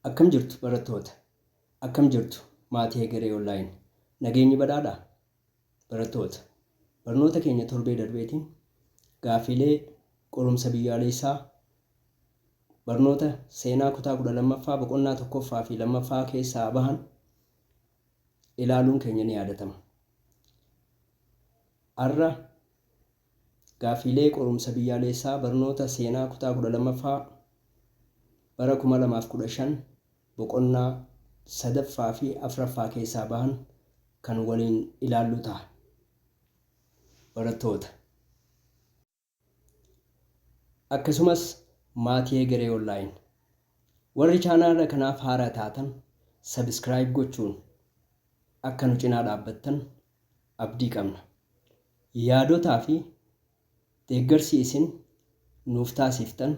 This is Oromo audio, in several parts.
Akkam jirtu barattoota? Akkam jirtu maatii Hegeree online? Nageenyi badhaadhaa? Barattoota, barnoota keenya torbee darbeetiin gaafilee qorumsa biyyaalessaa barnoota seenaa kutaa 12ffaa boqonnaa 1ffaa fi 2ffaa keessaa bahan ilaaluun keenya ni yaadatama. Har'a gaafilee qorumsa biyyaalessaa barnoota seenaa kutaa 12ffaa bara 2015 boqonnaa 3ffaa fi 4ffaa keessaa bahan kan waliin ilaallu ta'a. Barattoota, akkasumas maatii Hegeree online warri chaanaala kanaaf haaraa taatan subscribe gochuun akka nu cinaa dhaabbattan abdii qabna. Yaadotaa fi deeggarsi isin nuuf taasiftan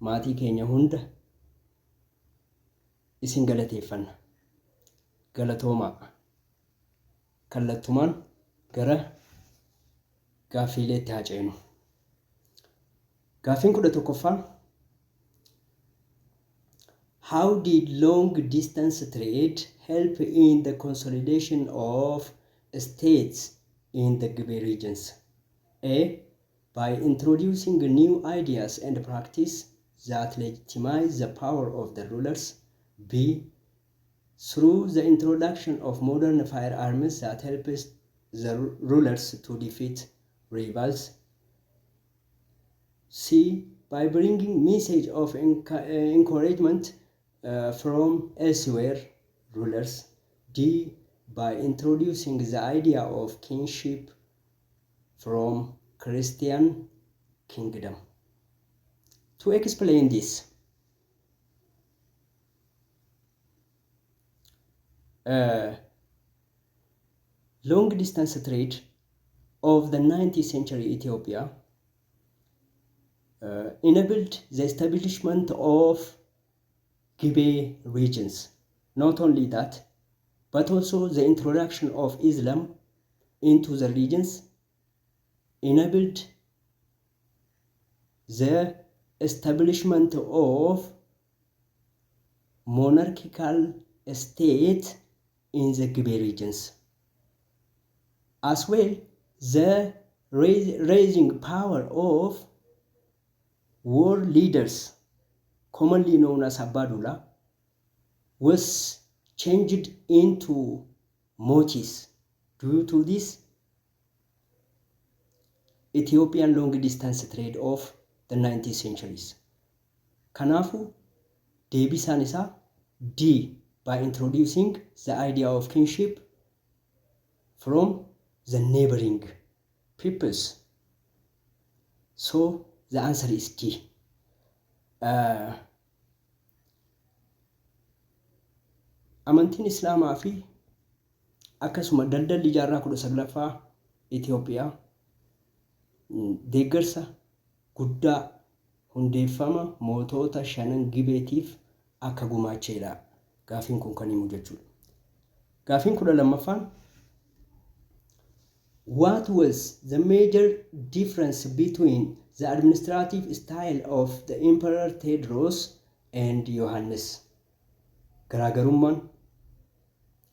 maatii keenya hunda isin galateeffanna. Galatoomaa. Kallattumaan gara gaafiileetti haa ceenu. Gaafiin 11ffaa, how did long distance trade help in the consolidation of states in the Hegeree regions? A. By introducing new ideas and practice that legitimize the power of the rulers. B. Through the introduction of modern firearms that helps the rulers to defeat rivals. C. By bringing message of encouragement from elsewhere rulers. D. By introducing the idea of kingship from Christian kingdom. To explain this, long distance trade of the 19th century Ethiopia enabled the establishment of Hegeree regions. Not only that, but also the introduction of Islam into the regions enabled the establishment of monarchical state in the Hegeree regions. As well, the raising power of world leaders, commonly known as Abbadula, was changed into motis. Due to this, Ethiopian long distance trade of the 19th centuries. Kanafu, deebisaan isaa D, by introducing the idea of kingship from the neighboring peoples. So the answer is D. Amantiin Islaamaa fi akkasuma daldalli jaarraa 19ffaa Itoophiyaa deeggarsa guddaa hundeeffama mootota shanan gibeetiif akka gumaacheedha. Gaafiin kun kan himu jechuudha. Gaafiin 12ffaan, what was the major difference between the administrative style of the Emperor Tewodros and Yohannes? Garaagarummaan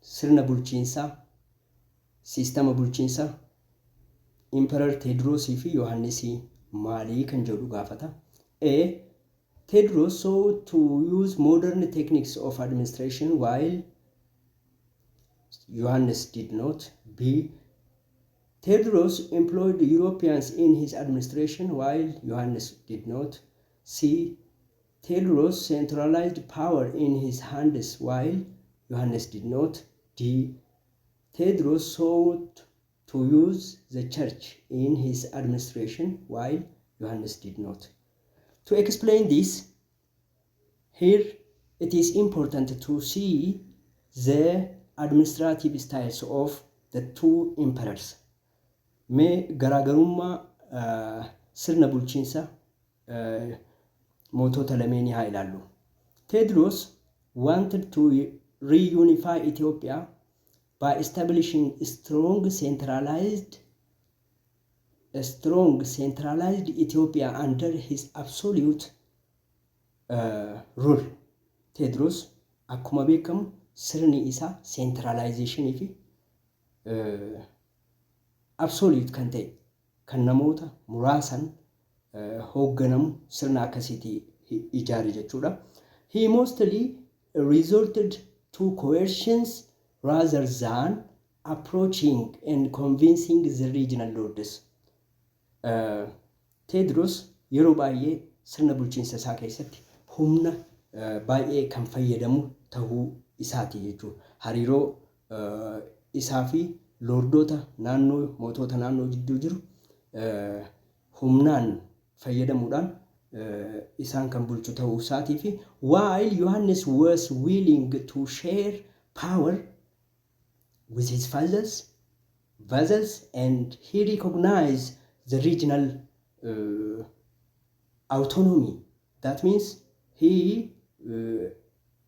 sirna bulchiinsaa, siistama bulchiinsaa Emperor Tewodrosii fi Yohannesii maalii kan jedhu gaafata. A. Tewodros sought to use modern techniques of administration while Yohannes did not. B. Tewodros employed Europeans in his administration while Yohannes did not. C. Tewodros centralized power in his hands while Yohannes did not. D. Tewodros sought to use the church in his administration while Yohannes did not. To explain this, here it is important to see the administrative styles of the two emperors. Mee garaagarummaa sirna bulchiinsa mootota lameenii haa ilaallu. Tewodros wanted to reunify Ethiopia by establishing a strong centralized Ethiopia under his absolute rule. Tewodiroos akkuma beekamu sirni isaa centralization fi absolute kan ta'e kan namoota muraasan hoogganamu sirna akkasiitii ijaare jechuudha. He mostly resorted to coercions rather than approaching and convincing the regional lords. Tewodiroos yeroo baay'ee sirna bulchiinsa isaa keessatti humna baay'ee kan fayyadamu ta'uu isaati jechuudha. Hariiroo isaa fi lordota naannoo mootota naannoo jidduu jiru humnaan fayyadamuudhaan isaan kan bulchu ta'uu isaatii fi while Johannes was willing to share power with his vassals and he recognized the regional autonomy. That means he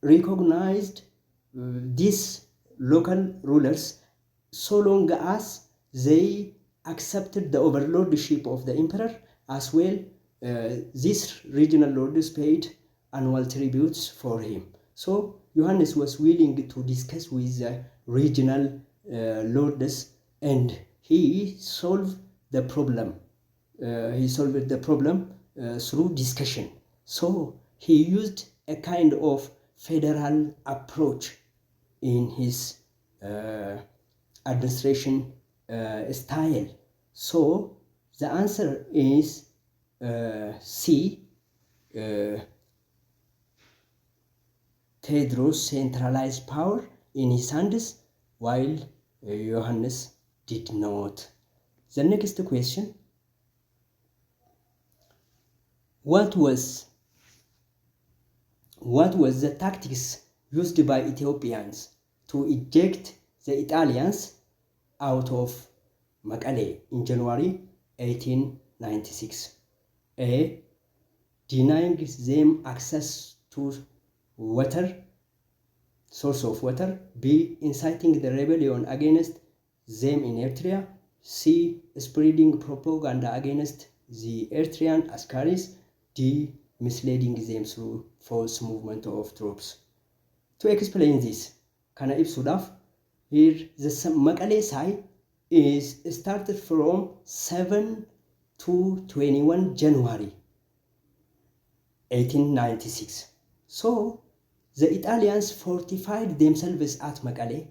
recognized these local rulers so long as they accepted the overlordship of the emperor. As well, these regional lords paid annual tributes for him. So Johannes was willing to discuss with the regional lords and he solved the problem. Through discussion. So he used a kind of federal approach in his administration style. So the answer is C. Tewodiroos centralized power in his hands while Johannes did not. The next question. What was the tactics used by Ethiopians to eject the Italians out of Mekelle in January 1896? A. Denying them access to water, source of water. B. Inciting the rebellion against them in Eritrea. C. Spreading propaganda against the Eritrean Askaris. D. Misleading them through false movement of troops. To explain this, kana ibsuudhaaf here the Mekelle side is started from 7 to 21 January 1896. So the Italians fortified themselves at Mekelle,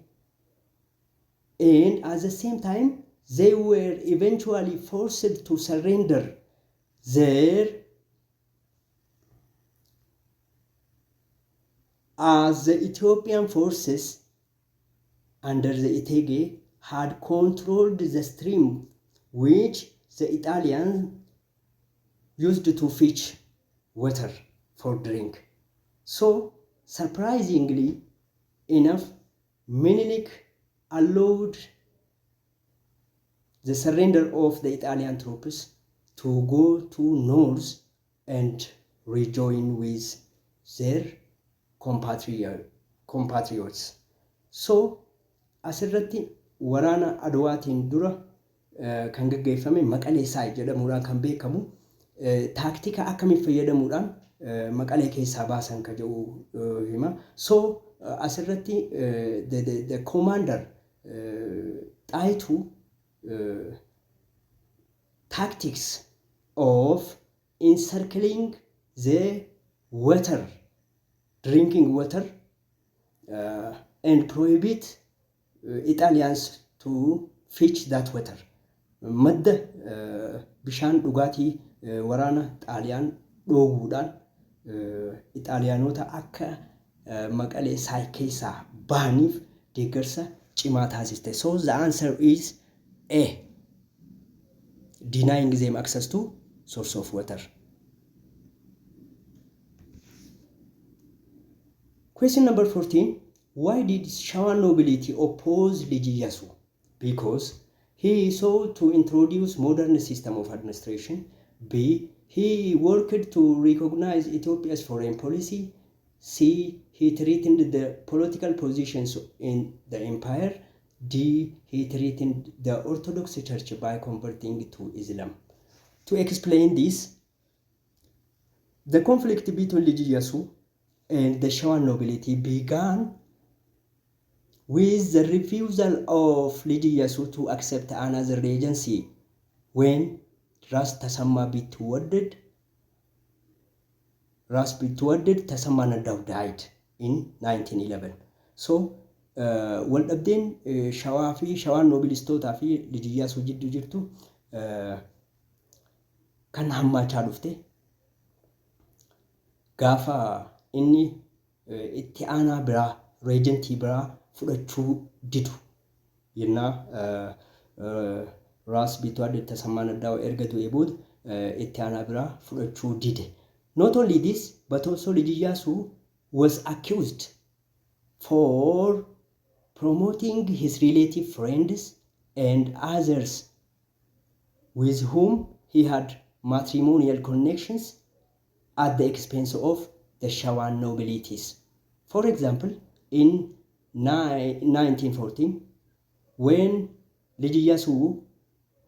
and at the same time they were eventually forced to surrender their as the Ethiopian forces under the Hegeree had controlled the stream which the Italians used to fetch water for drink. So, surprisingly enough, Menelik allowed the surrender of the Italian troops to go to north and rejoin with their compatriots. So asirratti waraana Adwaatiin dura kan gaggeeffame Mekelle side jedhamuudhaan kan beekamu taaktika akkamiin fayyadamuudhaan Mekelle keessaa baasan ka jedhu hima. So asirratti the commander Xaayituu tactics of encircling the water, drinking water, and prohibit Italians to fetch that water. Madda bishaan dhugaatii waraana Xaaliyaan dhooguudhaan Xaaliyaanota akka Mekelle side keessaa bahaniif deeggarsa cimaa taasiste. So the answer is A. Denying them access to source of water. Question number 14. Why did Shawa nobility oppose Lijiyasu? Because he sought to introduce modern system of administration. B. He worked to recognize Ethiopia's foreign policy. C. He threatened the political positions in the empire. D. He threatened the Orthodox Church by converting to Islam. To explain this, the conflict between Lijiyasu and the Shawan nobility began with the refusal of Liji Iyyasu to accept another regency when Ras Tasamma Bittuwadded Tasamma Naddaw died in 1911. So, waldhabdeen Shawaa fi Shawaan nobilistootaa fi Liji Iyyaasuu jidduu jirtu kan hammaachaa dhufte gaafa inni itti aanaa biraa reejentii biraa fudhachuu didu yennaa Ras Bittuwadded Tasammaa Naddaw erga du'ee booda itti aanaa biraa fudhachuu dide. Not only this, but also Liji Iyyaasuu was accused for promoting his relative friends and others with whom he had matrimonial connections at the expense of the Shawan nobilities. For example, in 1914, when Liji Iyyaasuu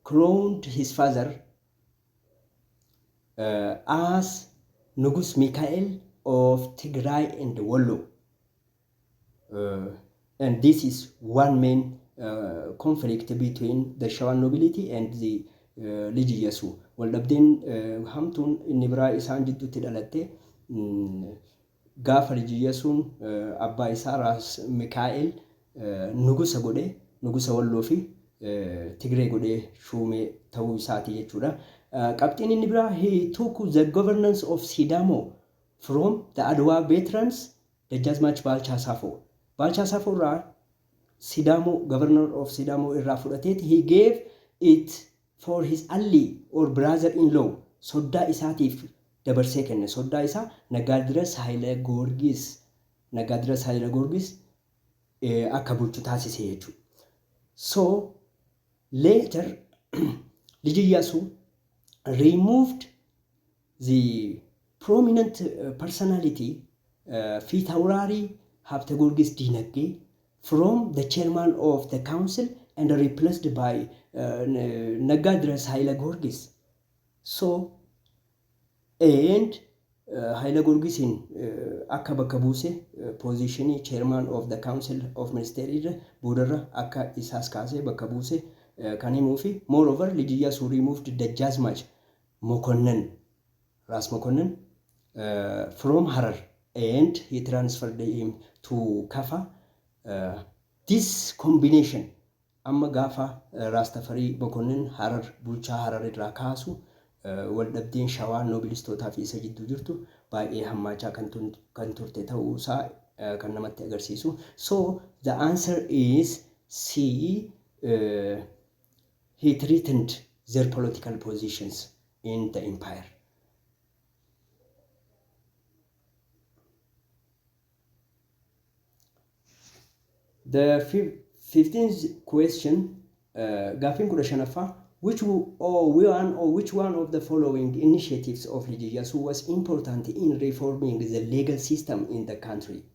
crowned his father as Nugus Mikael of Tigray and Wollo. And this is one main conflict between the Shawan nobility and the Liji Iyyaasuu. Waldhabdeen hamtuun inni biraa isaan jidduutti dhalatte gaafa Liji Iyyaasuun abbaa isaa Ras Mikael nugusa godhee nugusa Walloo fi Tigree godhee shuumee ta'uu isaati jechuudha. Qabxiin inni biraa, he took the governance of Sidamo from the Adwa veterans, Dajjazmach Balcha Safo. Balcha Safo irraa Sidamo, governor of Sidamo irraa fudhateet, he gave it for his ally or brother-in-law. Soddaa isaatiif dabarsee kenne. Soddaa isaa Nagaadires Haile Goorgis akka bulchu taasise jechuudha. So later Liji Iyyaasuu removed the prominent personality Fiitauraari Habte Goorgis Dinagdee from the chairman of the council and replaced by Nagaadires Haile Goorgis. So, and Haile Goorgisin akka bakka buuse positionii chairman of the council of ministers boodarra akka isaas kaasee bakka buuse kan himuu fi moreover Liji Iyyaasuu removed Dajjazmach Mokonnon, Ras Mokonnon from Harar and he transferred him to Kafa. This combination amma gaafa Ras Tafarii Mokonnon Harar bulchaa Harar irraa kaasu waldhabdeen Shawaa nobilistootaa fi isa jidduu jirtu baay'ee hammaachaa kan turte ta'uu isaa kan namatti agarsiisu. So the answer is C. He threatened their political positions in the empire. The 15th question, Gafin Kudashanafa, which one of the following initiatives of Liji Iyyaasuu was important in reforming the legal system in the country?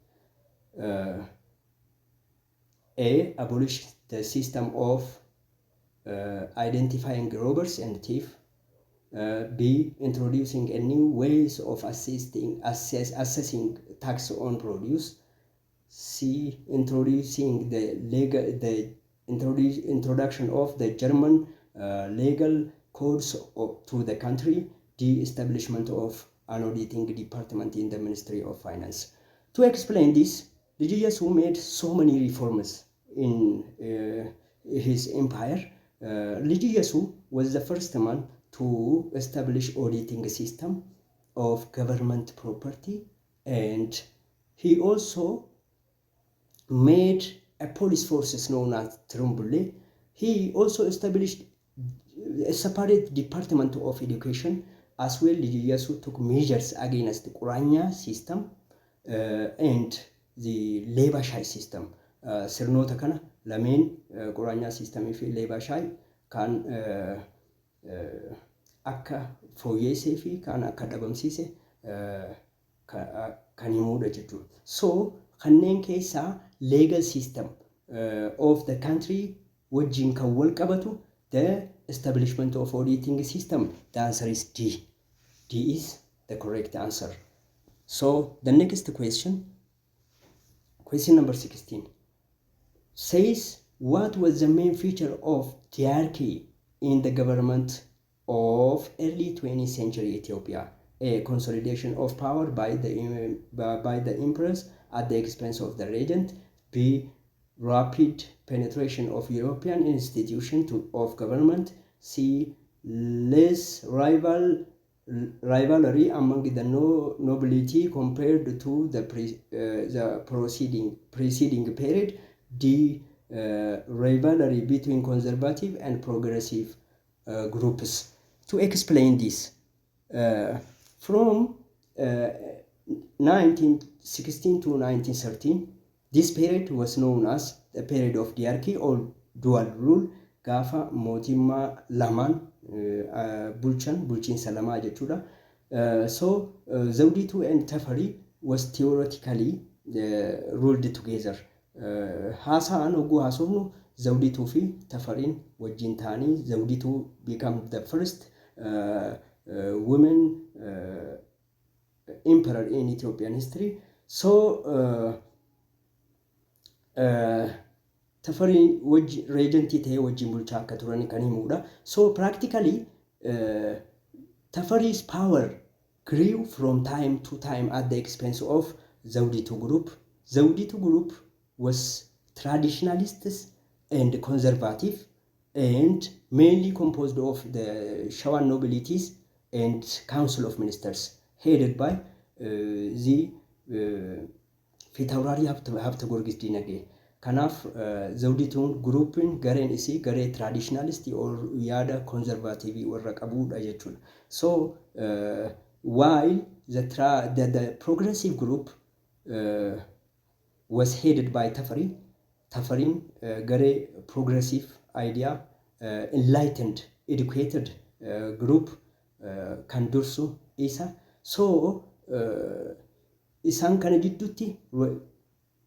A. Abolish the system of identifying robbers and thieves. B. Introducing a new ways of assessing tax on produce. C. Introducing the introduction of the German legal codes to the country. D. Establishment of an auditing department in the Ministry of Finance. To explain this, Liji Iyyaasuu made so many reforms in his empire. Liji Iyyaasuu was the first man to establish auditing system of government property, and he also made a police forces known as Trumbule. He also established a separate department of education as well. Liji Iyyaasuu took measures against the Quranya system and the labor shai system. Sirnoota kana lameen Quranya system fi labor shai kan akka fooyyeessee fi kan akka dhabamsiise kan himuudha jechuudha. So kanneen keessaa legal system of the country wajjin kan wal qabatu the establishment of auditing system. The answer is D. D is the correct answer. So the next question number 16, says what was the main feature of hierarchy in the government of early 20th century Ethiopia? A, consolidation of power by the emperors at the expense of the regent. B, rapid penetration of European institutions of government. C, less rivalry among the nobility compared to the preceding period. D, rivalry between conservative and progressive groups. To explain this, from 1916 to 1913, this period was known as the period of diarchy or dual rule. Gaafa mootummaa lamaan bulchiinsa lamaa jechuudha. So Zawditu and Tafari was theoretically ruled together. Haasa'an hogguu haasofnu Zawdituu fi Tafariin wajjin ta'anii Zawdituu become the first women emperor in Ethiopian history. So Tafariin regentii ta'ee wajjin bulchaa akka turan kan himudha. So practically Tafari's power grew from time to time at the expense of Zawditu group. Zawditu group was traditionalists and conservative and mainly composed of the Shawan nobilities and council of ministers headed by the Fitaurari Habta Gorgis Dinage. Kanaaf Zawdituun groupin gareen isii garee traditionalist or yaada conservative warra qabudha jechuudha. So while the progressive group was headed by Tafari, Tafarin garee progressive idea enlightened educated group kan dursu isa. So isaan kana gidduutti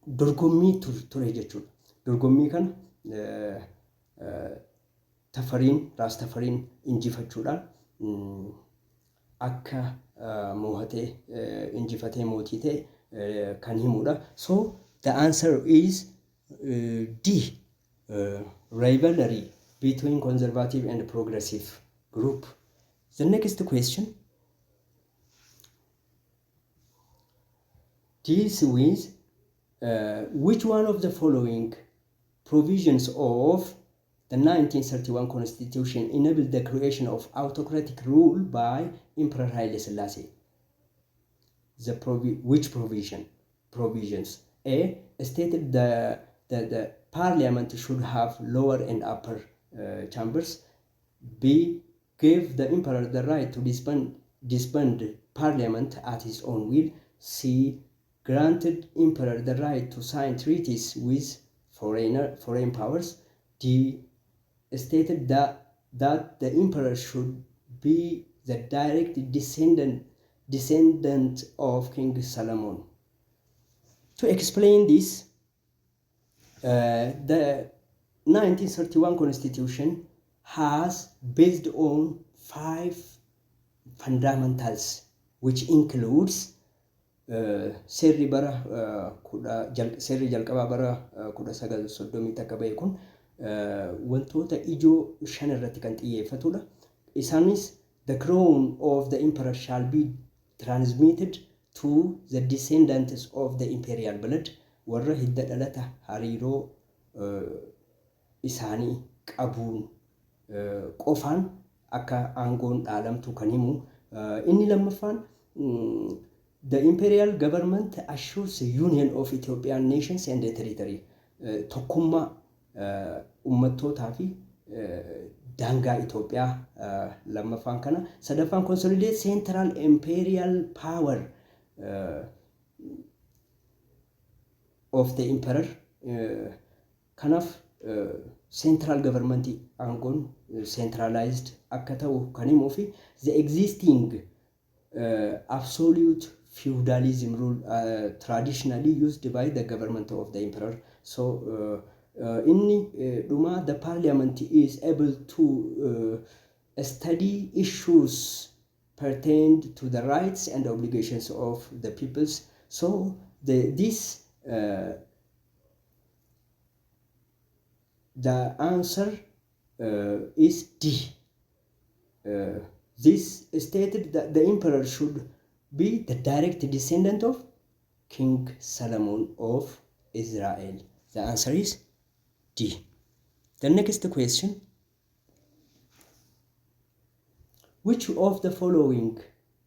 dorgommii ture jechuudha. Dorgommii kana Raas Tafariin injifachuudhaan akka mo'atee injifatee mootii ta'e kan himudha. So the answer is D, rivalry between conservative and progressive group. The next question deals with which one of the following provisions of the 1931 Constitution enabled the creation of autocratic rule by Emperor Haile Selassie? Which provisions? A, stated that the parliament should have lower and upper chambers. B, gave the emperor the right to disband parliament at his own will. C, granted emperor the right to sign treaties with foreign powers. D, stated that the emperor should be the direct descendant of King Solomon. To explain this, the 1931 Constitution has based on 5 fundamentals, which includes seerri jalqabaa bara 1930 akka ba'e kun wantoota ijoo 5 irratti kan xiyyeeffatudha. Isaanis the crown of the emperor shall be transmitted to the descendants of the imperial blood, warra hidda dhalata hariiroo isaanii qabuun qofaan akka aangoon dhaalamtu kan himu. Inni lammaffaan the imperial government assures the union of Ethiopian nations and territory. Tokkummaa ummattootaa fi daangaa Itoophiyaa lammaffaan kana. Sadaffaan consolidate central imperial power of the emperor. Kanaaf central government aangoon centralized akka ta'u kan himuu fi the existing absolute feudalism rule traditionally used by the government of the emperor. So the parliament is able to study issues pertained to the rights and obligations of the peoples. So the answer is D. This stated that the emperor should be the direct descendant of King Solomon of Israel. The answer is D. The next question: which of the following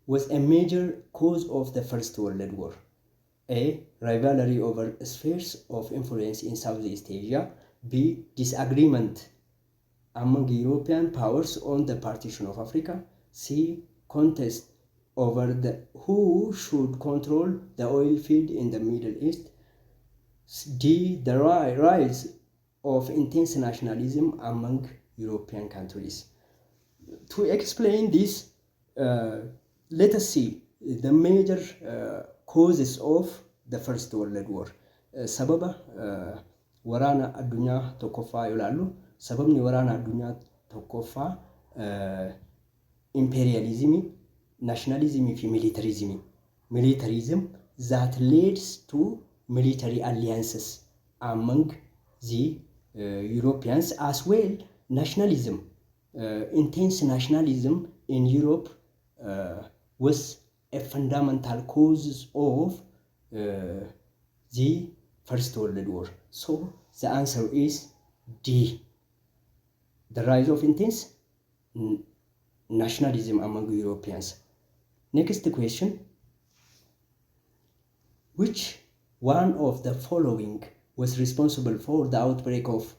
was a major cause of the First World War? A. Rivalry over spheres of influence in Southeast Asia. B. Disagreement among European powers on the partition of Africa. C. Contest over who should control the oil field in the Middle East. D. The rise of intense nationalism among European countries. To explain this, let us see the major causes of the First World War. Sababa waraana addunyaa tokkoffaa yoo ilaallu, sababni waraana addunyaa tokkoffaa imperialism, nationalism fi militarism. Militarism that leads to military alliances among the Europeans, as well nationalism. Intense nationalism in Europe was a fundamental cause of the First World War. So the answer is D. The rise of intense nationalism among Europeans. Next question: which one of the following was responsible for the outbreak of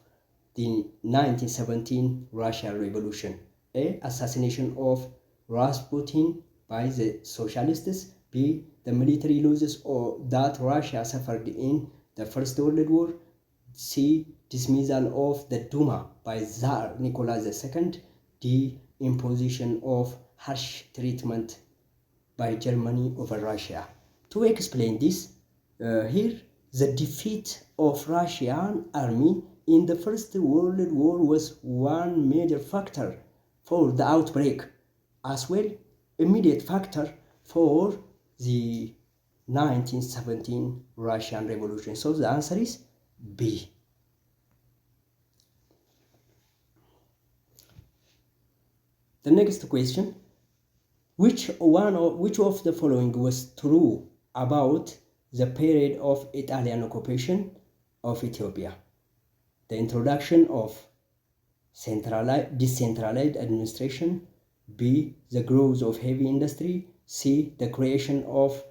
the 1917 Russian Revolution? A. Assassination of Rasputin by the socialists. B. The military losses that Russia suffered in the First World War. C. Dismissal of the Duma by Tsar Nicholas II. D. Imposition of harsh treatment by Germany over Russia. To explain this, here the defeat of Russian army in the First World War was one major factor for the outbreak, as well immediate factor for the 1917 Russian Revolution. So the answer is B. The next question: which of the following was true about the period of Italian occupation of Ethiopia? The introduction of decentralized administration. B. The growth of heavy industry. C. The creation of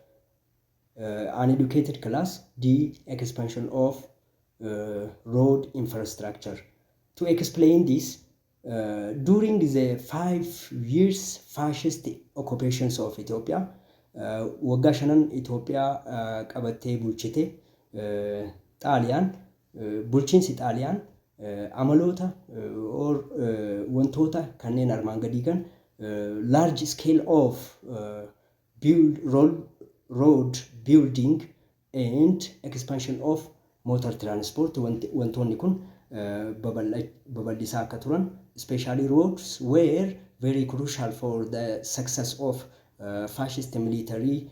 uneducated class. D. Expansion of road infrastructure. To explain this, during the 5 years fascist occupations of Ethiopia, waggaa shanan Itoophiyaa qabattee bulchite bulchiinsi Xaaliyaan amaloota wantoota kanneen armaan gadii kan large scale of road building and expansion of motor transport. Wantoonni kun babal'isaa akka turan, especially roads were very crucial for the success of fascist military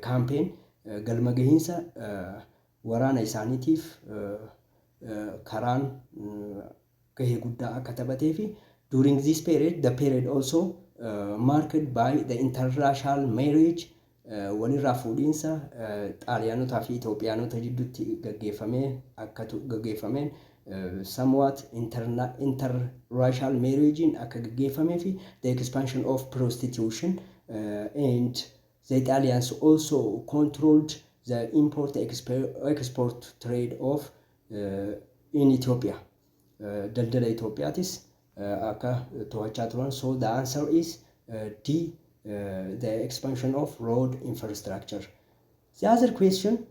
campaign. Galma gahiinsa waraana isaaniitiif karaan gahee guddaa akka taphatee fi during this period, the period also marked by the international marriage, walirraa fuudhiinsa Xaaliyaanotaa fi Itoophiyaanota jidduutti gaggeeffameen somewhat interracial marriage akka gaggeeffamee fi the expansion of prostitution, and the Italians also controlled the export trade of in Ethiopia. Daldala Itoophiyaatis akka to'achaa turan. So the answer is D. The expansion of road infrastructure. The other question: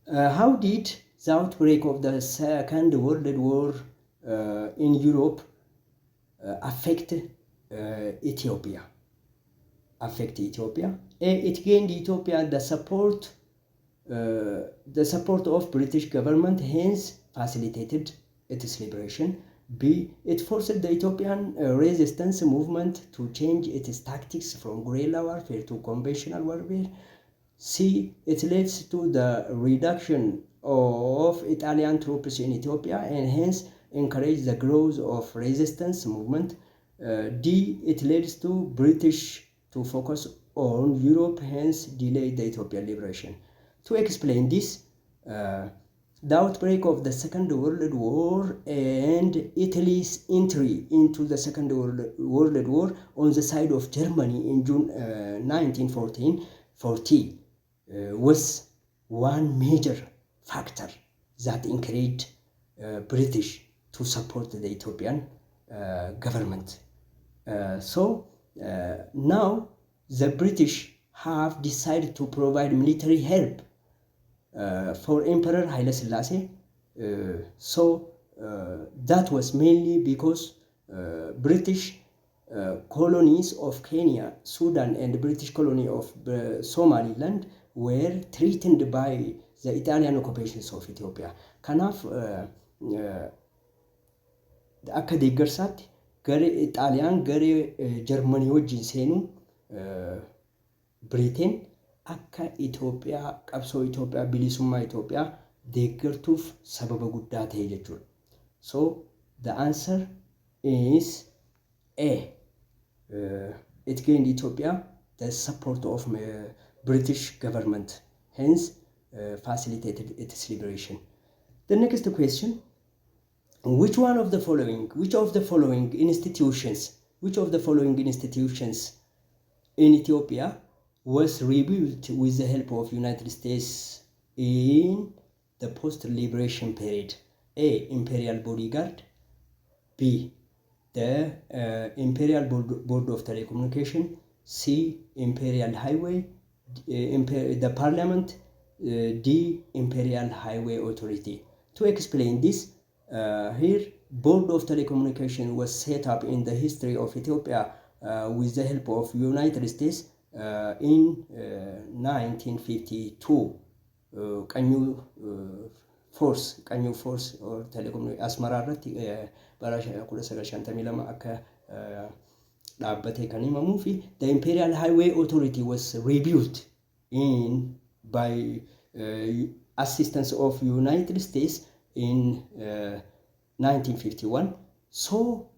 how did the outbreak of the Second World War in Europe affect Ethiopia? It gained Ethiopia the support of British government, hence facilitated its liberation. B. It forced the Ethiopian resistance movement to change its tactics from guerrilla warfare to conventional warfare. C. It leads to the reduction of Italian troops in Ethiopia and hence encourage the growth of resistance movement. D. It leads to British to focus on Europe, hence delay the Ethiopian liberation. To explain this, the outbreak of the Second World War and Italy's entry into the Second World War on the side of Germany in June 1940 was one major factor that encouraged British to support the Ethiopian government. Now the British have decided to provide military help for Emperor Haile Selassie. That was mainly because British colonies of Kenya, Sudan, and the British colony of Somaliland were threatened by the Italian occupations of Ethiopia. Kanaaf akka deeggarsaatti garee Xaaliyaan garee Jarmanii wajjin seenuu Britain akka Itoophiyaa qabsoo Itoophiyaa bilisummaa Itoophiyaa deeggartuuf sababa guddaa ta'e jechuudha. So the answer is A. It gained Ethiopia the support of British government, hence facilitated its liberation. The next question: which of the following institutions in Ethiopia was rebuilt with the help of United States in the post-liberation period? A. Imperial Bodyguard. B. The Imperial Board of Telecommunication. C. Imperial Highway. The Parliament. D. Imperial Highway Authority. To explain this, here Board of Telecommunication was set up in the history of Ethiopia with the help of United States in 1952. Qanyu force or telecom Asmara irratti bara 1952 akka dhaabbate kan himamuu fi the Imperial Highway Authority was rebuilt by assistance of United States in 1951. So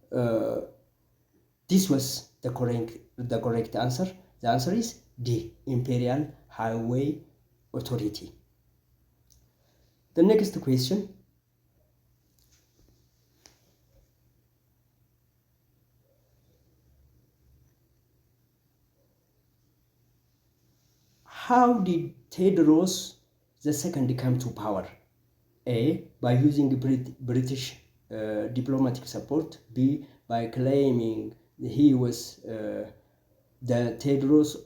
this was the correct answer. The answer is D. Imperial Highway Authority. The next question: how did Tedros II come to power? A. By using British diplomatic support. B. By claiming he was the Tedros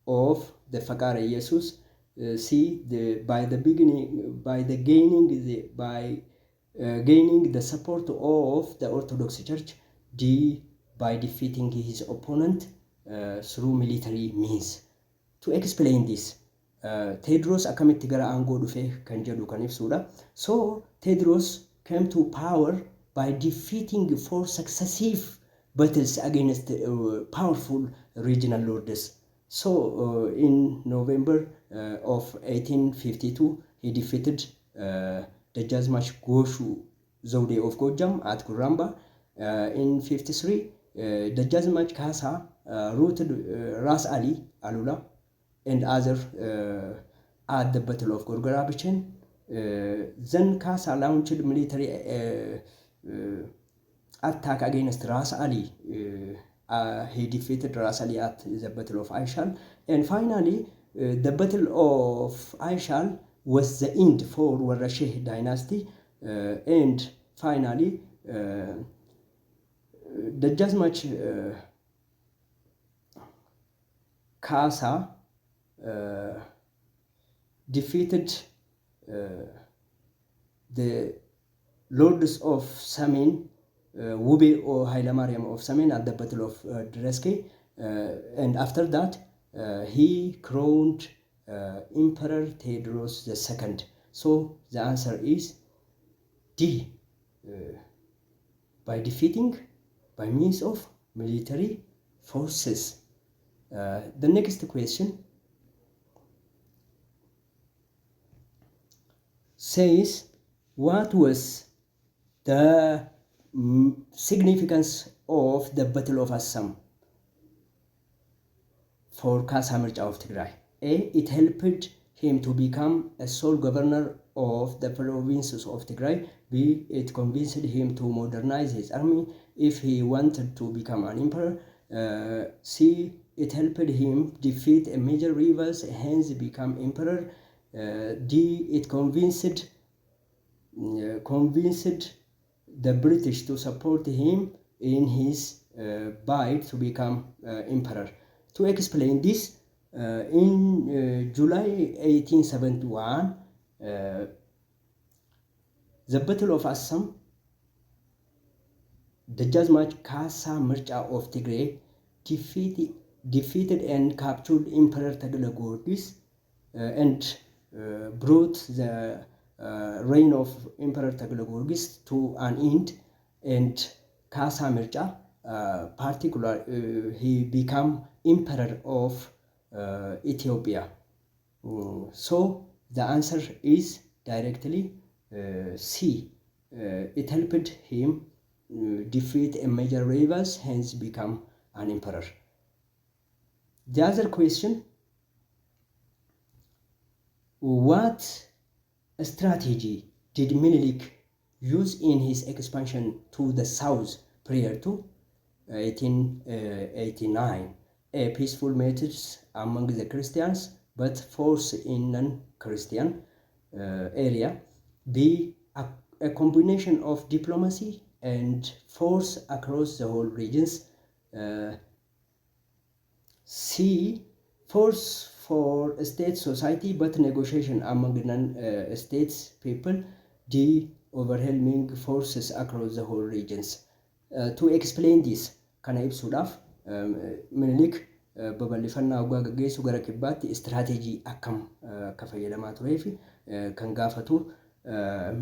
of the Fakare Jesus. C. By gaining the support of the Orthodox Church. D. By defeating his opponent through military means. To explain this, Tedros akkamitti gara aangoo dhufe kan jedhu kan ibsudha. So Tedros came to power by defeating 4 successive battles against powerful regional lords. So in November of 1852, he defeated Dejazmach Goshu Zaude of Gojam at Kuramba. In 53, Dejazmach Kasa routed Ras Ali Alula and others at the Battle of Gorgorabichin. Then Kasa launched military attack against Ras Ali. He defeated Ras Ali at the Battle of Aishal. And finally, the Battle of Aishal was the end for Warasheh dynasty. And finally, the Jazmach Kasa defeated the lords of Samin, Wube or Hailemariam of Samin at the Battle of Dreske, and after that he crowned Emperor Tedros II. So the answer is D. by defeating by means of military forces. The next question says, what was the significance of the Battle of Assam for Kasa Mircha of Tigray? A. It helped him to become a sole governor of the provinces of Tigray. B. It convinced him to modernize his army if he wanted to become an emperor. C. It helped him defeat a major rivals, hence become emperor. D. It convinced the British to support him in his bid to become emperor. To explain this, in July 1871, the Battle of Assam, the Judgment Kasa Mircha of Tigray defeated and captured Emperor Tagle Giorgis and brought the reign of Emperor Tagle Giorgis to an end, and Kasa Mircha, he became Emperor of Ethiopia. So the answer is directly C. It helped him defeat a major rivals, hence become an emperor. The other question, what strategy did Menelik use in his expansion to the south prior to 1889? A. Peaceful methods among the Christians, but force in non-Christian area. B. A combination of diplomacy and force across the whole regions. C. Force for state society, but negotiation among non-states people. D. Overwhelming forces across the whole regions. To explain this, kana ibsuudhaaf Minilik babal'ifannaa waggaa gaggeessu gara kibbaatti istiraatejii akkam akka fayyadamaa turee fi kan gaafatu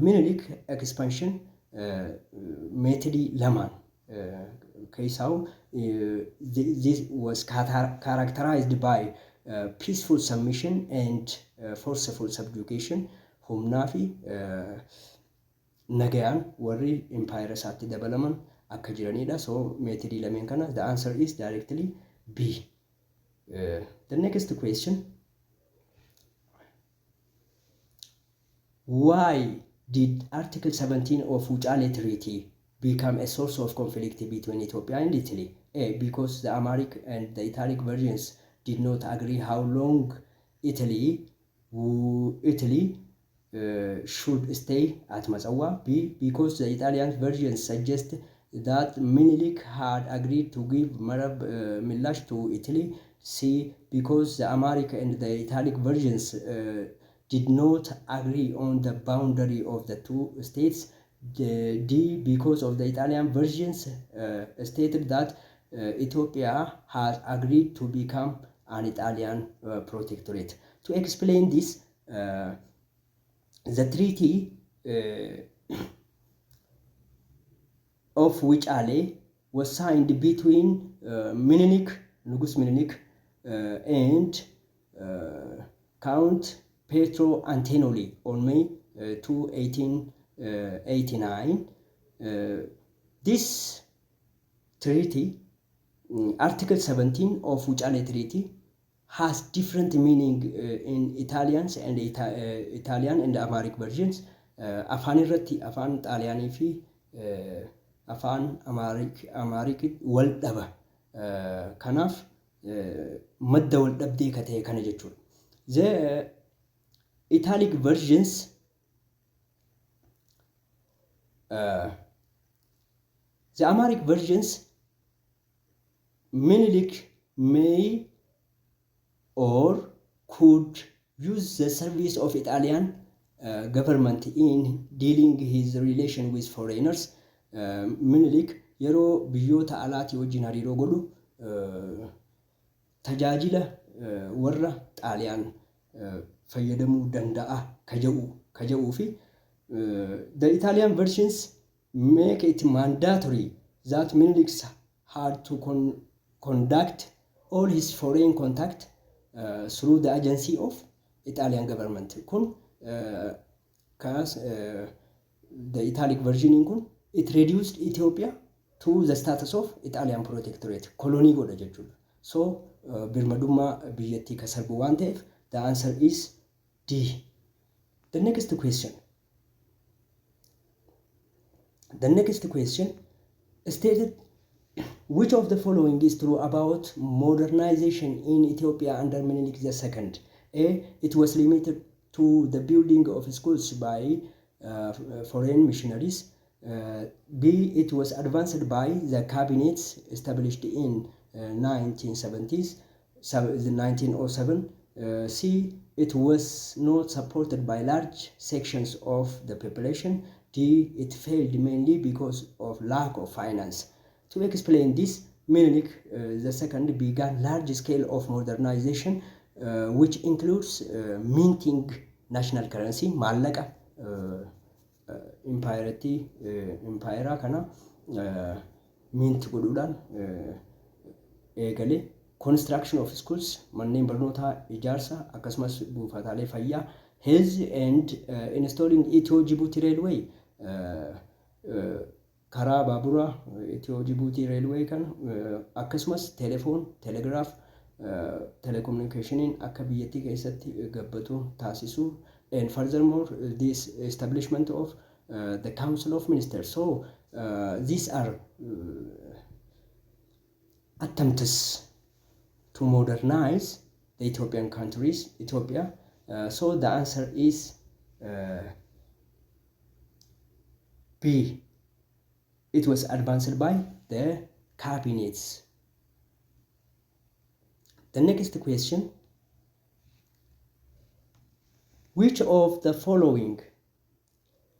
Minilik expansion methodii lamaan keessaa this was characterized by peaceful submission and forceful subjugation. Humnaa fi nagayaan warri empire isaatti dabalaman akka jiranidha. So methodii lameen kana, the answer is directly B. The next question, why did Article 17 of Wuchale Treaty become a source of conflict between Ethiopia and Italy? A. Because the Amharic and the Italic versions did not agree how long Italy should stay at Mazawa. B. Because the Italian version suggests that Menelik had agreed to give Marab Milash to Italy. C. Because the Amharic and the Italic versions did not agree on the boundary of the two states. D. Because of the Italian versions stated that Ethiopia has agreed to become an Italian protectorate. To explain this, the treaty of Wuchale was signed between Nugus Menelik and Count Petro Antenoli on May 2, 1889. This treaty, Article 17 of Wuchale Treaty, has different meaning in Italian and Amharic versions. Afaan irratti afaan Xaaliyaanii fi afaan Amharic wal dhaba. Kanaaf madda wal dhabdee ka ta'e kana jechuudha. The Italic versions the Amharic versions, Menelik may or could use the service of Italian government in dealing his relation with foreigners. Menelik yeroo biyyoota alaatii wajjin hariiroo godhu tajaajila warra Xaaliyaan fayyadamuu danda'a ka jedhuu fi the Italian versions make it mandatory that Menelik had to conduct all his foreign contact through the agency of Italian government. The Italic version in it reduced Ethiopia to the status of Italian protectorate, colony goda jechuudha. So birmadummaa biyyattii kasarbu waan ta'eef the answer is D. The next question. The next question stated which of the following is true about modernization in Ethiopia under Menelik II? A. It was limited to the building of schools by foreign missionaries. B. It was advanced by the cabinets established in 1907. C. It was not supported by large sections of the population. D. It failed mainly because of lack of finance. To explain this, Menelik II began large scale of modernization, which includes minting national currency, mallaqa, empire kana mint godhuudhaan eegale, construction of schools, manneen barnootaa ijaarsa, akkasumas buufataalee fayyaa, health and installing Ethio-Djibouti railway, karaa baabura Ethio-Djibouti railway kan akkasumas telephone, telegraph, telecommunication akka biyyattii keessatti gabbatu taasisu, and furthermore this establishment of the Council of Ministers. So these are attempts to modernize the Ethiopian countries, Ethiopia. So the answer is B. It was advanced by the cabinets. The next question. Which of the following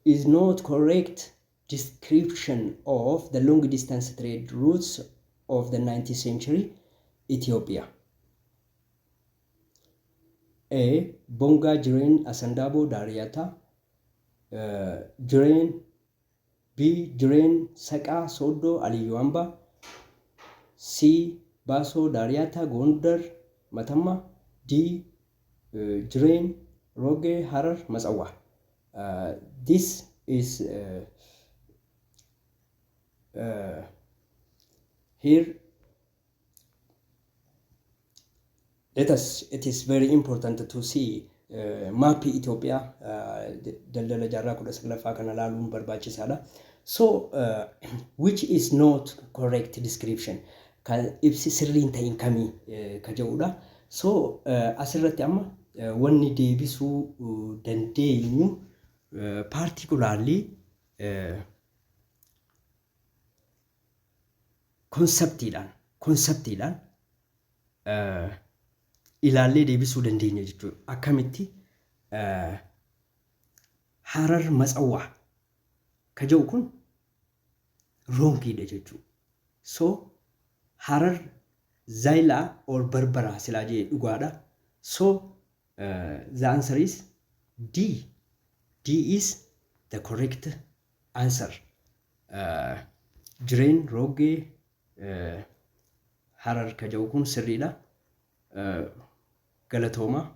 is not correct description of the long distance trade routes of the 19th century Ethiopia? A. Bonga Jiren Asandabo Dariata. Jiren. B. Jiren Saka Sodo Aliyuamba. C. Baso Dariata Gondar Matama. D. Jiren Roge Harar Masawa. This is here. It is very important to see map Ethiopia. Daldala jarraa kudha saglaffaa kana ilaaluun barbaachisaadha. So which is not correct description? Kan ibsi sirriin ta'in kamii ka jedhudha. So asirratti amma wanni deebisuu dandeenyu particularly conceptiidhaan ilaallee deebisuu dandeenya jechuudha. Akkamitti Harar Matsawwaa ka jedhu kun wrongidha jechuudha. So Harar Zailaa or Barbaraa silaa jee dhugaadha. So the answer is D. D is the correct answer. Jiren Roge Harar ka jedhu kun sirriidha. Galatooma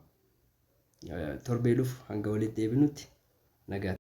torbeedhuuf hanga walitti deebinutti nagaa.